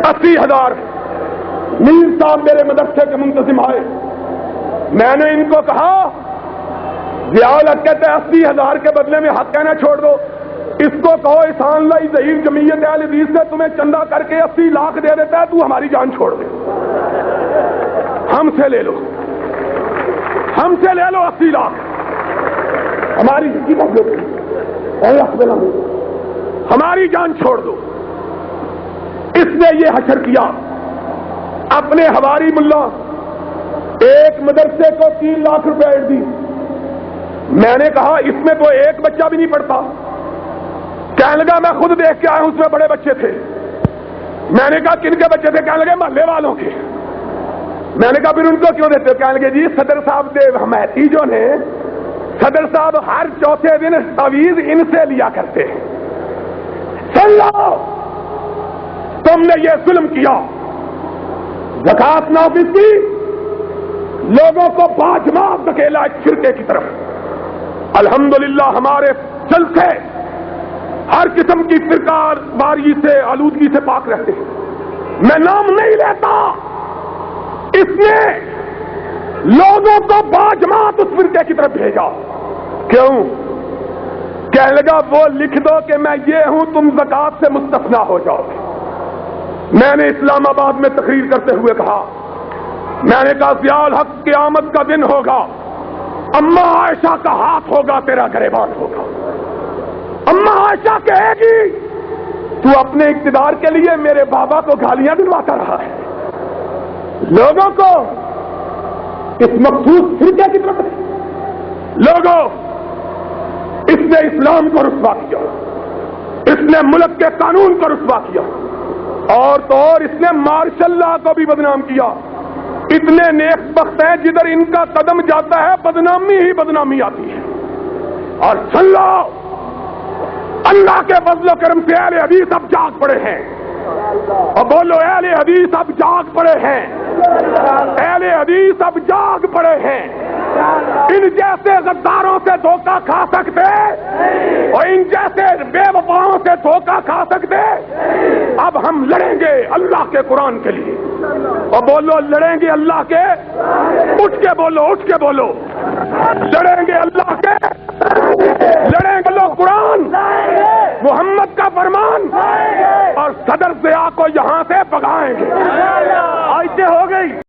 80,000 میر صاحب میرے مدرسے کے منتظم آئے. میں نے ان کو کہا ضیاء الحق کہتے ہیں 80,000 کے بدلے میں حق کہنا چھوڑ دو. اس کو کہو احسان اللہ ظہیر جمعیت اہل حدیث سے تمہیں چندہ کر کے 80 لاکھ دے دیتا ہے, تو ہماری جان چھوڑ دے. ہم سے لے لو, ہم سے لے لو 80 لاکھ, ہماری ہماری جان چھوڑ دو. اس نے یہ حشر کیا. اپنے حواری ملا ایک مدرسے کو 3 لاکھ روپے دی. میں نے کہا اس میں تو ایک بچہ بھی نہیں پڑھتا. کہنے لگا میں خود دیکھ کے آیا ہوں, اس میں بڑے بچے تھے. میں نے کہا کن کے بچے تھے؟ کہنے لگے محلے والوں کے. میں نے کہا پھر ان کو کیوں دیتے ہو؟ کہنے لگے جی صدر صاحب دیو حمایتی جو نے, صدر صاحب ہر چوتھے دن تعویذ ان سے لیا کرتے ہیں. سن لو, تم نے یہ ظلم کیا, زکات نافذ کی, لوگوں کو باجماعت دھکیلا ایک فرقے کی طرف. الحمدللہ ہمارے جلسے ہر قسم کی فرقہ واری سے آلودگی سے پاک رہتے ہیں. میں نام نہیں لیتا. اس نے لوگوں کو باجماعت اس فرقے کی طرف بھیجا. کیوں؟ کہنے لگا وہ لکھ دو کہ میں یہ ہوں, تم زکات سے مستثنا ہو جاؤ. میں نے اسلام آباد میں تقریر کرتے ہوئے کہا, میں نے کہا ضیاء الحق قیامت کا دن ہوگا, اماں عائشہ کا ہاتھ ہوگا, تیرا گریبان ہوگا. اماں عائشہ کہے گی تو اپنے اقتدار کے لیے میرے بابا کو گالیاں دلواتا رہا ہے. لوگوں کو اس مخصوص فرقے کی طرف, لوگوں اس نے اسلام کو رسوا کیا, اس نے ملک کے قانون کو رسوا کیا, اور تو اور اس نے مارشل لا کو بھی بدنام کیا. اتنے نیک بخت ہیں جدھر ان کا قدم جاتا ہے بدنامی ہی بدنامی آتی ہے. اور سن لو, اللہ کے فضل و کرم سے اہل حدیث اب جاگ پڑے ہیں. اور بولو اہل حدیث اب جاگ پڑے ہیں, اہل حدیث اب جاگ پڑے ہیں. ان جیسے غداروں سے دھوکہ کھا سکتے اور ان جیسے بے وفاؤں سے دھوکہ کھا سکتے. اب ہم لڑیں گے اللہ کے قرآن کے لیے. اور بولو لڑیں گے اللہ کے, اٹھ کے بولو, اٹھ کے بولو, لڑیں گے اللہ کے, لڑیں گے لوگ قرآن محمد کا فرمان, اور صدر ضیاء کو یہاں سے بھگائیں گے. آیتیں ہو گئی.